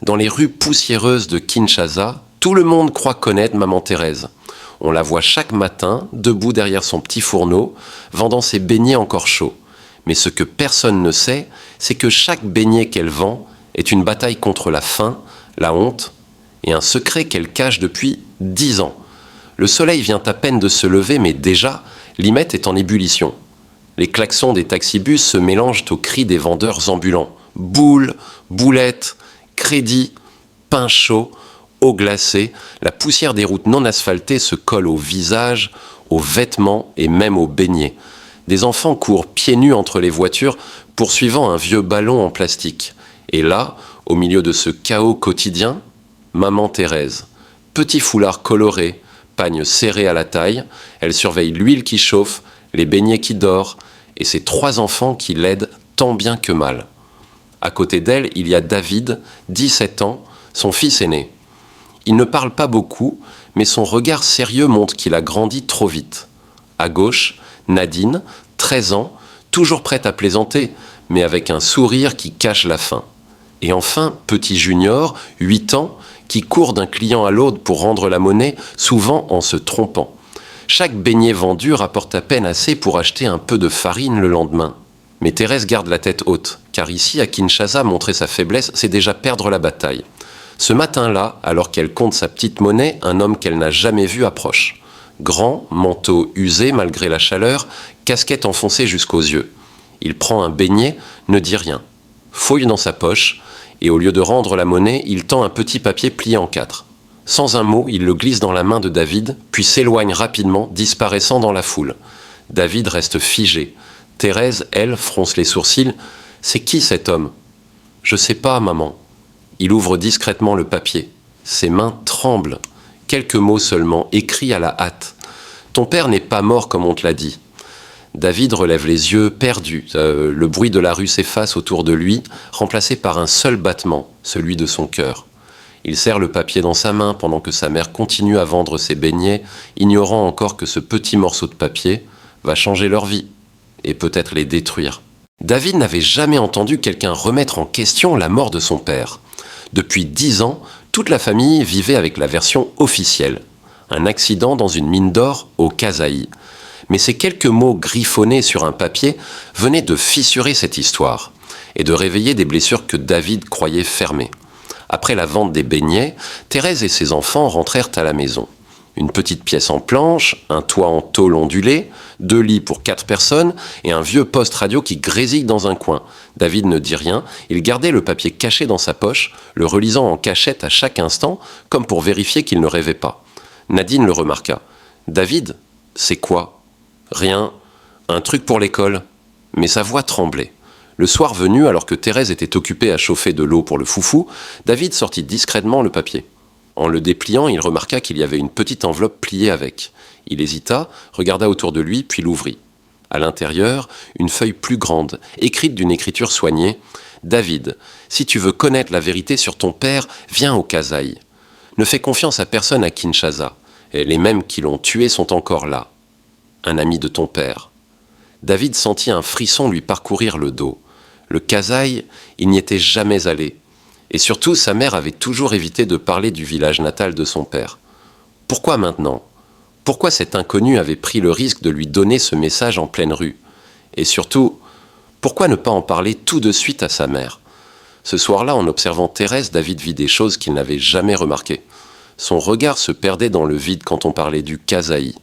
Dans les rues poussiéreuses de Kinshasa, tout le monde croit connaître Maman Thérèse. On la voit chaque matin, debout derrière son petit fourneau, vendant ses beignets encore chauds. Mais ce que personne ne sait, c'est que chaque beignet qu'elle vend est une bataille contre la faim, la honte et un secret qu'elle cache depuis 10 ans. Le soleil vient à peine de se lever, mais déjà, Limette est en ébullition. Les klaxons des taxibus se mélangent aux cris des vendeurs ambulants. Boules, boulettes, crédit, pain chaud, eau glacée, la poussière des routes non asphaltées se colle au visage, aux vêtements et même aux beignets. Des enfants courent pieds nus entre les voitures, poursuivant un vieux ballon en plastique. Et là, au milieu de ce chaos quotidien, Maman Thérèse. Petit foulard coloré, pagne serré à la taille, elle surveille l'huile qui chauffe, les beignets qui dorent, et ses 3 enfants qui l'aident tant bien que mal. À côté d'elle, il y a David, 17 ans, son fils aîné. Il ne parle pas beaucoup, mais son regard sérieux montre qu'il a grandi trop vite. À gauche, Nadine, 13 ans, toujours prête à plaisanter, mais avec un sourire qui cache la faim. Et enfin, petit Junior, 8 ans, qui court d'un client à l'autre pour rendre la monnaie, souvent en se trompant. Chaque beignet vendu rapporte à peine assez pour acheter un peu de farine le lendemain. Mais Thérèse garde la tête haute, car ici, à Kinshasa, montrer sa faiblesse, c'est déjà perdre la bataille. Ce matin-là, alors qu'elle compte sa petite monnaie, un homme qu'elle n'a jamais vu approche. Grand, manteau usé malgré la chaleur, casquette enfoncée jusqu'aux yeux. Il prend un beignet, ne dit rien. Fouille dans sa poche, et au lieu de rendre la monnaie, il tend un petit papier plié en 4. Sans un mot, il le glisse dans la main de David, puis s'éloigne rapidement, disparaissant dans la foule. David reste figé. Thérèse, elle, fronce les sourcils. « C'est qui cet homme ?»« Je sais pas, maman. » Il ouvre discrètement le papier. Ses mains tremblent. Quelques mots seulement, écrits à la hâte. « Ton père n'est pas mort comme on te l'a dit. » David relève les yeux, perdu. Le bruit de la rue s'efface autour de lui, remplacé par un seul battement, celui de son cœur. Il serre le papier dans sa main pendant que sa mère continue à vendre ses beignets, ignorant encore que ce petit morceau de papier va changer leur vie, et peut-être les détruire. David n'avait jamais entendu quelqu'un remettre en question la mort de son père. Depuis 10 ans, toute la famille vivait avec la version officielle. Un accident dans une mine d'or au Kasaï. Mais ces quelques mots griffonnés sur un papier venaient de fissurer cette histoire et de réveiller des blessures que David croyait fermées. Après la vente des beignets, Thérèse et ses enfants rentrèrent à la maison. Une petite pièce en planche, un toit en tôle ondulée, 2 lits pour 4 personnes et un vieux poste radio qui grésille dans un coin. David ne dit rien, il gardait le papier caché dans sa poche, le relisant en cachette à chaque instant, comme pour vérifier qu'il ne rêvait pas. Nadine le remarqua. « David, c'est quoi ?»« Rien, un truc pour l'école. » Mais sa voix tremblait. Le soir venu, alors que Thérèse était occupée à chauffer de l'eau pour le foufou, David sortit discrètement le papier. En le dépliant, il remarqua qu'il y avait une petite enveloppe pliée avec. Il hésita, regarda autour de lui, puis l'ouvrit. À l'intérieur, une feuille plus grande, écrite d'une écriture soignée. « David, si tu veux connaître la vérité sur ton père, viens au Kasaï. Ne fais confiance à personne à Kinshasa. Et les mêmes qui l'ont tué sont encore là. Un ami de ton père. » David sentit un frisson lui parcourir le dos. Le Kasaï, il n'y était jamais allé. Et surtout, sa mère avait toujours évité de parler du village natal de son père. Pourquoi maintenant ? Pourquoi cet inconnu avait pris le risque de lui donner ce message en pleine rue ? Et surtout, pourquoi ne pas en parler tout de suite à sa mère ? Ce soir-là, en observant Thérèse, David vit des choses qu'il n'avait jamais remarquées. Son regard se perdait dans le vide quand on parlait du Kasaï.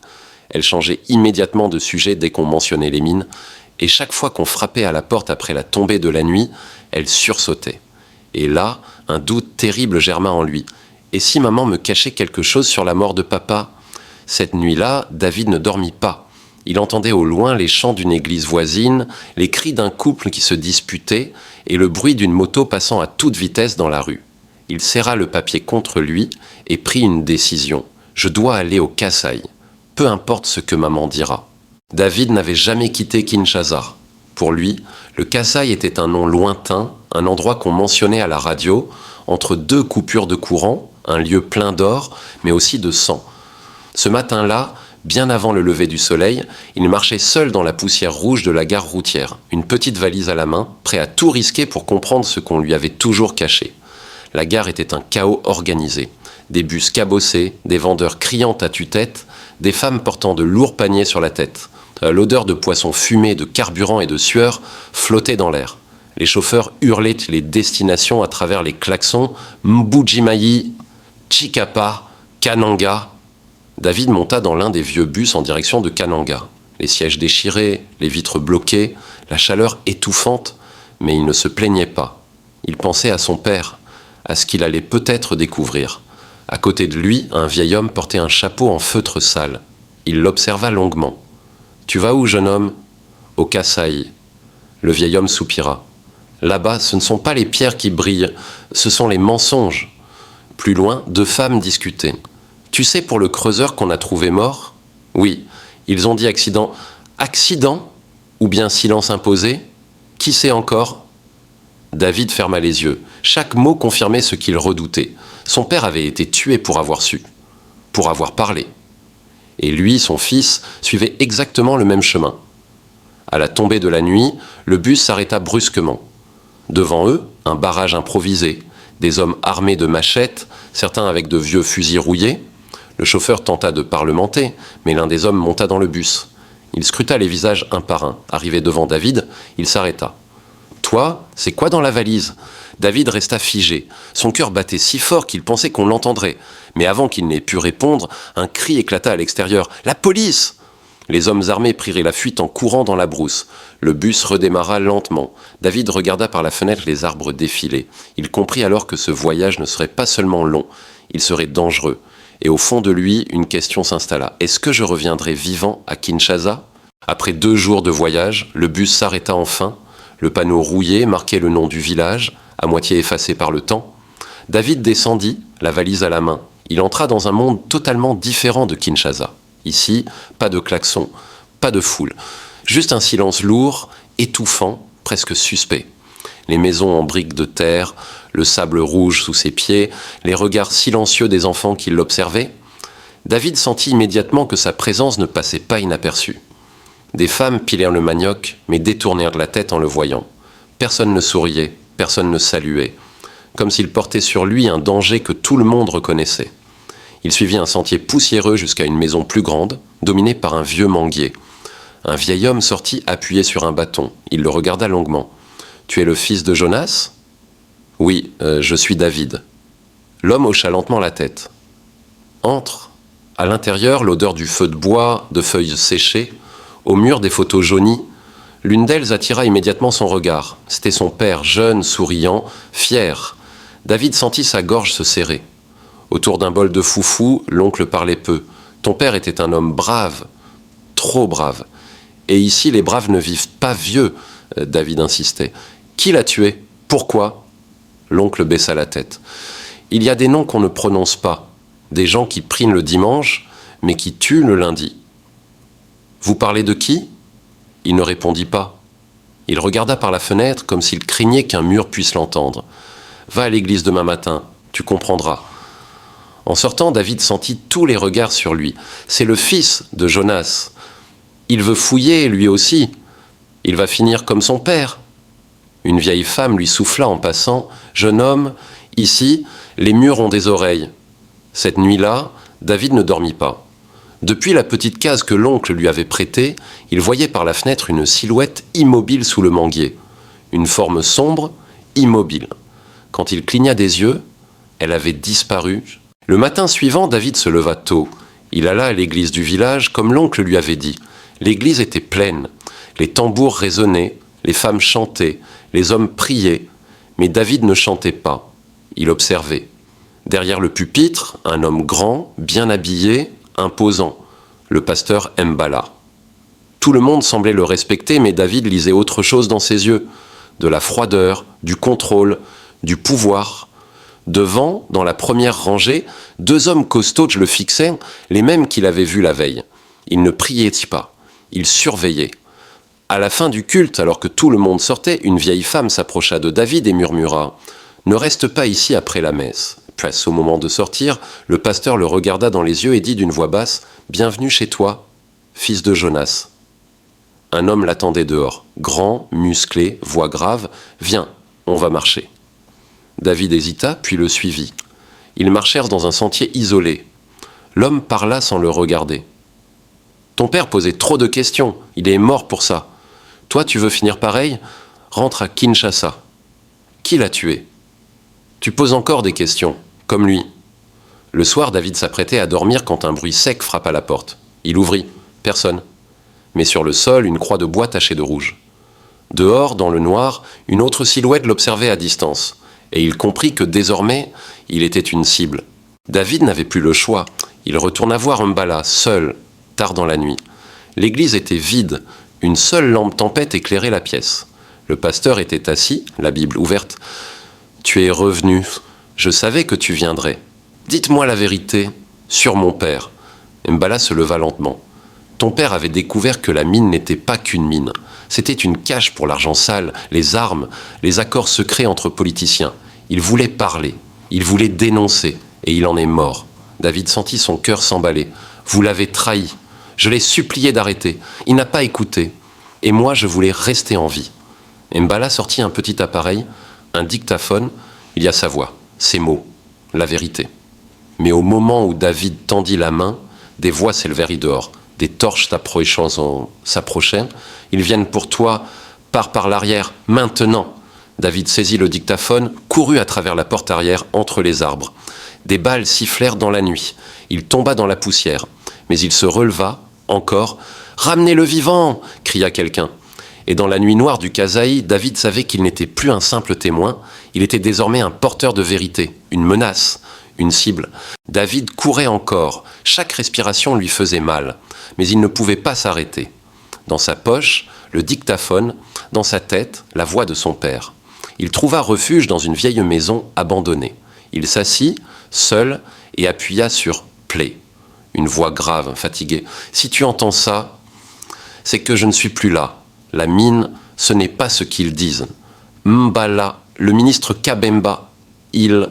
Elle changeait immédiatement de sujet dès qu'on mentionnait les mines, et chaque fois qu'on frappait à la porte après la tombée de la nuit, elle sursautait. Et là, un doute terrible germa en lui. Et si maman me cachait quelque chose sur la mort de papa ? Cette nuit-là, David ne dormit pas. Il entendait au loin les chants d'une église voisine, les cris d'un couple qui se disputait et le bruit d'une moto passant à toute vitesse dans la rue. Il serra le papier contre lui et prit une décision. Je dois aller au Kasaï. Peu importe ce que maman dira. David n'avait jamais quitté Kinshasa. Pour lui, le Kasaï était un nom lointain, un endroit qu'on mentionnait à la radio, entre 2 coupures de courant, un lieu plein d'or, mais aussi de sang. Ce matin-là, bien avant le lever du soleil, il marchait seul dans la poussière rouge de la gare routière, une petite valise à la main, prêt à tout risquer pour comprendre ce qu'on lui avait toujours caché. La gare était un chaos organisé. Des bus cabossés, des vendeurs criant à tue-tête, des femmes portant de lourds paniers sur la tête. L'odeur de poissons fumés, de carburant et de sueur flottait dans l'air. Les chauffeurs hurlaient les destinations à travers les klaxons. Mbujimayi, Chikapa, Kananga. David monta dans l'un des vieux bus en direction de Kananga. Les sièges déchirés, les vitres bloquées, la chaleur étouffante, mais il ne se plaignait pas. Il pensait à son père, à ce qu'il allait peut-être découvrir. À côté de lui, un vieil homme portait un chapeau en feutre sale. Il l'observa longuement. « Tu vas où, jeune homme ?»« Au Kasaï. » Le vieil homme soupira. « Là-bas, ce ne sont pas les pierres qui brillent, ce sont les mensonges. » Plus loin, deux femmes discutaient. « Tu sais pour le creuseur qu'on a trouvé mort ?»« Oui. » Ils ont dit accident. « Accident ? Ou bien silence imposé ? Qui sait encore ?» David ferma les yeux. Chaque mot confirmait ce qu'il redoutait. Son père avait été tué pour avoir su, pour avoir parlé. Et lui, son fils, suivait exactement le même chemin. À la tombée de la nuit, le bus s'arrêta brusquement. Devant eux, un barrage improvisé, des hommes armés de machettes, certains avec de vieux fusils rouillés. Le chauffeur tenta de parlementer, mais l'un des hommes monta dans le bus. Il scruta les visages un par un. Arrivé devant David, il s'arrêta. « Toi, c'est quoi dans la valise ?» David resta figé. Son cœur battait si fort qu'il pensait qu'on l'entendrait. Mais avant qu'il n'ait pu répondre, un cri éclata à l'extérieur. « La police !» Les hommes armés prirent la fuite en courant dans la brousse. Le bus redémarra lentement. David regarda par la fenêtre les arbres défiler. Il comprit alors que ce voyage ne serait pas seulement long, il serait dangereux. Et au fond de lui, une question s'installa. Est-ce que je reviendrai vivant à Kinshasa ? Après 2 jours de voyage, le bus s'arrêta enfin. Le panneau rouillé marquait le nom du village, à moitié effacé par le temps. David descendit, la valise à la main. Il entra dans un monde totalement différent de Kinshasa. Ici, pas de klaxon, pas de foule. Juste un silence lourd, étouffant, presque suspect. Les maisons en briques de terre, le sable rouge sous ses pieds, les regards silencieux des enfants qui l'observaient. David sentit immédiatement que sa présence ne passait pas inaperçue. Des femmes pilèrent le manioc, mais détournèrent la tête en le voyant. Personne ne souriait, personne ne saluait, comme s'il portait sur lui un danger que tout le monde reconnaissait. Il suivit un sentier poussiéreux jusqu'à une maison plus grande, dominée par un vieux manguier. Un vieil homme sortit appuyé sur un bâton. Il le regarda longuement. « Tu es le fils de Jonas ?»« Oui, je suis David. » L'homme hocha lentement la tête. « Entre. » À l'intérieur, l'odeur du feu de bois, de feuilles séchées. Au mur, des photos jaunies. L'une d'elles attira immédiatement son regard. C'était son père, jeune, souriant, fier. David sentit sa gorge se serrer. Autour d'un bol de foufou, l'oncle parlait peu. Ton père était un homme brave, trop brave. Et ici, les braves ne vivent pas vieux, David insistait. Qui l'a tué ? Pourquoi ? L'oncle baissa la tête. Il y a des noms qu'on ne prononce pas. Des gens qui prient le dimanche, mais qui tuent le lundi. Vous parlez de qui ? Il ne répondit pas. Il regarda par la fenêtre comme s'il craignait qu'un mur puisse l'entendre. Va à l'église demain matin, tu comprendras. En sortant, David sentit tous les regards sur lui. C'est le fils de Jonas. Il veut fouiller, lui aussi. Il va finir comme son père. Une vieille femme lui souffla en passant. Jeune homme, ici, les murs ont des oreilles. Cette nuit-là, David ne dormit pas. Depuis la petite case que l'oncle lui avait prêtée, il voyait par la fenêtre une silhouette immobile sous le manguier. Une forme sombre, immobile. Quand il cligna des yeux, elle avait disparu. Le matin suivant, David se leva tôt. Il alla à l'église du village, comme l'oncle lui avait dit. L'église était pleine. Les tambours résonnaient, les femmes chantaient, les hommes priaient. Mais David ne chantait pas. Il observait. Derrière le pupitre, un homme grand, bien habillé, imposant, le pasteur Mbala. Tout le monde semblait le respecter, mais David lisait autre chose dans ses yeux. De la froideur, du contrôle, du pouvoir. Devant, dans la première rangée, 2 hommes costauds le fixaient, les mêmes qu'il avait vus la veille. Ils ne priaient pas, ils surveillaient. À la fin du culte, alors que tout le monde sortait, une vieille femme s'approcha de David et murmura « Ne reste pas ici après la messe ». Puis, au moment de sortir, le pasteur le regarda dans les yeux et dit d'une voix basse « Bienvenue chez toi, fils de Jonas ». Un homme l'attendait dehors, grand, musclé, voix grave « Viens, on va marcher ». David hésita, puis le suivit. Ils marchèrent dans un sentier isolé. L'homme parla sans le regarder. « Ton père posait trop de questions, il est mort pour ça. Toi, tu veux finir pareil? Rentre à Kinshasa. Qui l'a tué? Tu poses encore des questions, comme lui. » Le soir, David s'apprêtait à dormir quand un bruit sec frappa la porte. Il ouvrit. Personne. Mais sur le sol, une croix de bois tachée de rouge. Dehors, dans le noir, une autre silhouette l'observait à distance. Et il comprit que désormais, il était une cible. David n'avait plus le choix. Il retourna voir Mbala, seul, tard dans la nuit. L'église était vide. Une seule lampe tempête éclairait la pièce. Le pasteur était assis, la Bible ouverte. « Tu es revenu. Je savais que tu viendrais. Dites-moi la vérité, sur mon père. » Mbala se leva lentement. Ton père avait découvert que la mine n'était pas qu'une mine. C'était une cache pour l'argent sale, les armes, les accords secrets entre politiciens. Il voulait parler, il voulait dénoncer, et il en est mort. David sentit son cœur s'emballer. Vous l'avez trahi. Je l'ai supplié d'arrêter. Il n'a pas écouté. Et moi, je voulais rester en vie. Mbala sortit un petit appareil, un dictaphone. Il y a sa voix, ses mots, la vérité. Mais au moment où David tendit la main, des voix s'élevèrent dehors. Des torches s'approchaient. Ils viennent pour toi, pars par l'arrière, maintenant. David saisit le dictaphone, courut à travers la porte arrière, entre les arbres. Des balles sifflèrent dans la nuit. Il tomba dans la poussière. Mais il se releva, encore. « Ramenez-le vivant !» cria quelqu'un. Et dans la nuit noire du Kasaï, David savait qu'il n'était plus un simple témoin. Il était désormais un porteur de vérité, une menace. Une cible. David courait encore. Chaque respiration lui faisait mal. Mais il ne pouvait pas s'arrêter. Dans sa poche, le dictaphone. Dans sa tête, la voix de son père. Il trouva refuge dans une vieille maison abandonnée. Il s'assit, seul, et appuya sur « Play ». Une voix grave, fatiguée. « Si tu entends ça, c'est que je ne suis plus là. La mine, ce n'est pas ce qu'ils disent. Mbala, le ministre Kabemba, il... »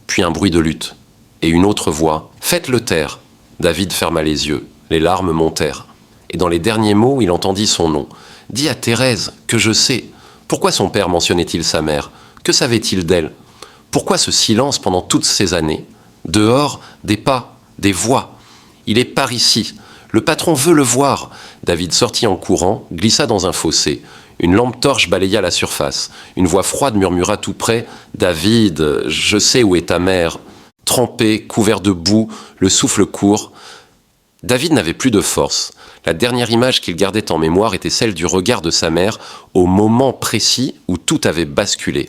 Puis un bruit de lutte. Et une autre voix. « Faites-le taire !» David ferma les yeux. Les larmes montèrent. Et dans les derniers mots, il entendit son nom. « Dis à Thérèse que je sais. Pourquoi son père mentionnait-il sa mère? Que savait-il d'elle? Pourquoi ce silence pendant toutes ces années? Dehors, des pas, des voix. Il est par ici. Le patron veut le voir. » David sortit en courant, glissa dans un fossé. Une lampe torche balaya la surface. Une voix froide murmura tout près. « David, je sais où est ta mère. » Trempé, couvert de boue, le souffle court. David n'avait plus de force. La dernière image qu'il gardait en mémoire était celle du regard de sa mère au moment précis où tout avait basculé.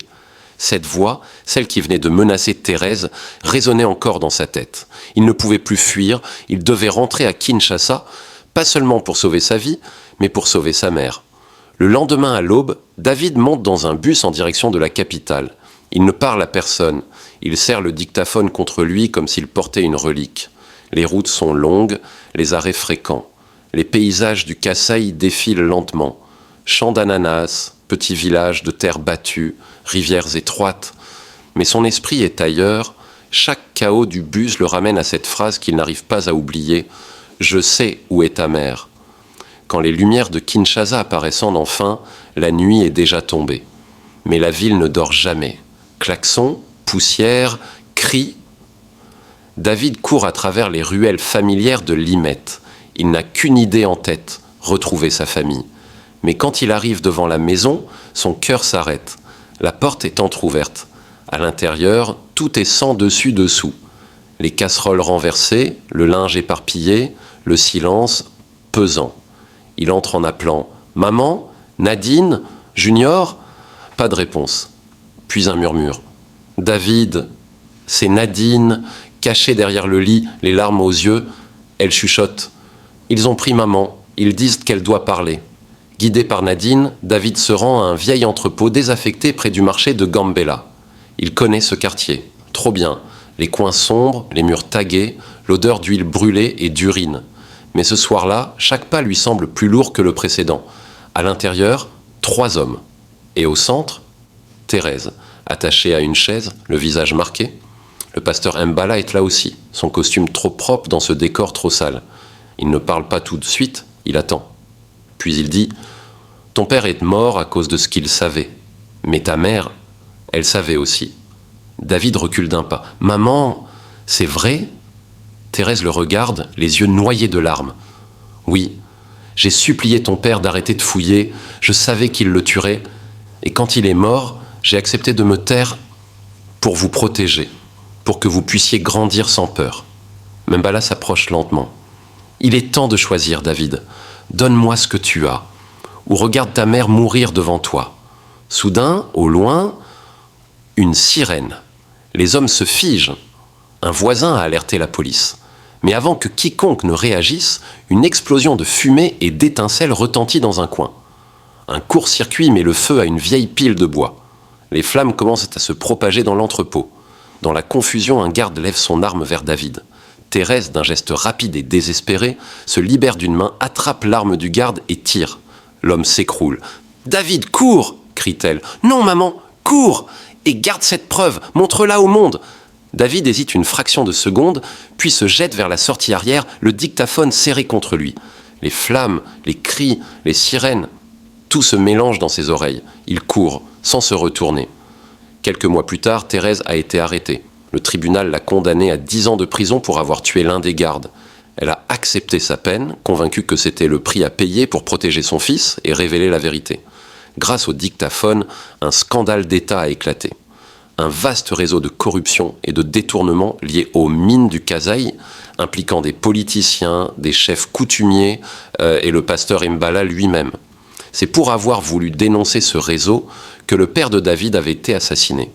Cette voix, celle qui venait de menacer Thérèse, résonnait encore dans sa tête. Il ne pouvait plus fuir, il devait rentrer à Kinshasa, pas seulement pour sauver sa vie, mais pour sauver sa mère. Le lendemain à l'aube, David monte dans un bus en direction de la capitale. Il ne parle à personne. Il serre le dictaphone contre lui comme s'il portait une relique. Les routes sont longues, les arrêts fréquents. Les paysages du Kasaï défilent lentement. Champs d'ananas, petits villages de terre battue, rivières étroites. Mais son esprit est ailleurs. Chaque chaos du bus le ramène à cette phrase qu'il n'arrive pas à oublier. « Je sais où est ta mère ». Quand les lumières de Kinshasa apparaissent enfin, la nuit est déjà tombée. Mais la ville ne dort jamais. Klaxons, poussière, cris. David court à travers les ruelles familières de Limette. Il n'a qu'une idée en tête, retrouver sa famille. Mais quand il arrive devant la maison, son cœur s'arrête. La porte est entr'ouverte. À l'intérieur, tout est sans dessus-dessous. Les casseroles renversées, le linge éparpillé, le silence pesant. Il entre en appelant « Maman ? Nadine ? Junior ?» Pas de réponse. Puis un murmure. « David !» C'est Nadine, cachée derrière le lit, les larmes aux yeux. Elle chuchote. « Ils ont pris maman. Ils disent qu'elle doit parler. » Guidé par Nadine, David se rend à un vieil entrepôt désaffecté près du marché de Gambela. Il connaît ce quartier. Trop bien. Les coins sombres, les murs tagués, l'odeur d'huile brûlée et d'urine. Mais ce soir-là, chaque pas lui semble plus lourd que le précédent. À l'intérieur, 3 hommes. Et au centre, Thérèse, attachée à une chaise, le visage marqué. Le pasteur Mbala est là aussi, son costume trop propre dans ce décor trop sale. Il ne parle pas tout de suite, il attend. Puis il dit « Ton père est mort à cause de ce qu'il savait. Mais ta mère, elle savait aussi. David recule d'un pas. « Maman, c'est vrai ?» Thérèse le regarde, les yeux noyés de larmes. « Oui, j'ai supplié ton père d'arrêter de fouiller, je savais qu'il le tuerait, et quand il est mort, j'ai accepté de me taire pour vous protéger, pour que vous puissiez grandir sans peur. » Mbala s'approche lentement. « Il est temps de choisir, David. Donne-moi ce que tu as, ou regarde ta mère mourir devant toi. » Soudain, au loin, une sirène. Les hommes se figent. Un voisin a alerté la police. Mais avant que quiconque ne réagisse, une explosion de fumée et d'étincelles retentit dans un coin. Un court-circuit met le feu à une vieille pile de bois. Les flammes commencent à se propager dans l'entrepôt. Dans la confusion, un garde lève son arme vers David. Thérèse, d'un geste rapide et désespéré, se libère d'une main, attrape l'arme du garde et tire. L'homme s'écroule. « David, cours !» crie-t-elle. « Non, maman, cours ! Et garde cette preuve, montre-la au monde !» David hésite une fraction de seconde, puis se jette vers la sortie arrière, le dictaphone serré contre lui. Les flammes, les cris, les sirènes, tout se mélange dans ses oreilles. Il court, sans se retourner. Quelques mois plus tard, Thérèse a été arrêtée. Le tribunal l'a condamnée à 10 ans de prison pour avoir tué l'un des gardes. Elle a accepté sa peine, convaincue que c'était le prix à payer pour protéger son fils et révéler la vérité. Grâce au dictaphone, un scandale d'État a éclaté. Un vaste réseau de corruption et de détournement lié aux mines du Kasaï, impliquant des politiciens, des chefs coutumiers et le pasteur Mbala lui-même. C'est pour avoir voulu dénoncer ce réseau que le père de David avait été assassiné.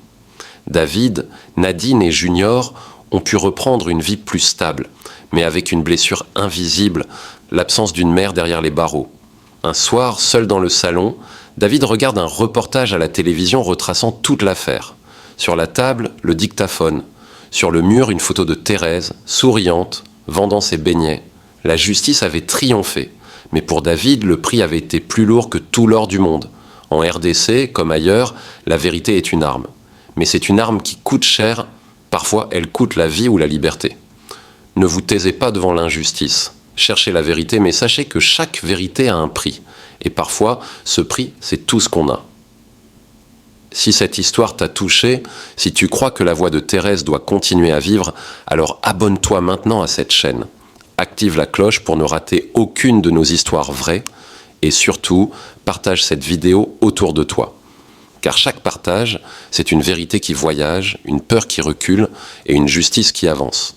David, Nadine et Junior ont pu reprendre une vie plus stable, mais avec une blessure invisible, l'absence d'une mère derrière les barreaux. Un soir, seul dans le salon, David regarde un reportage à la télévision retraçant toute l'affaire. Sur la table, le dictaphone. Sur le mur, une photo de Thérèse, souriante, vendant ses beignets. La justice avait triomphé. Mais pour David, le prix avait été plus lourd que tout l'or du monde. En RDC, comme ailleurs, la vérité est une arme. Mais c'est une arme qui coûte cher. Parfois, elle coûte la vie ou la liberté. Ne vous taisez pas devant l'injustice. Cherchez la vérité, mais sachez que chaque vérité a un prix. Et parfois, ce prix, c'est tout ce qu'on a. Si cette histoire t'a touché, si tu crois que la voix de Thérèse doit continuer à vivre, alors abonne-toi maintenant à cette chaîne. Active la cloche pour ne rater aucune de nos histoires vraies et surtout, partage cette vidéo autour de toi. Car chaque partage, c'est une vérité qui voyage, une peur qui recule et une justice qui avance.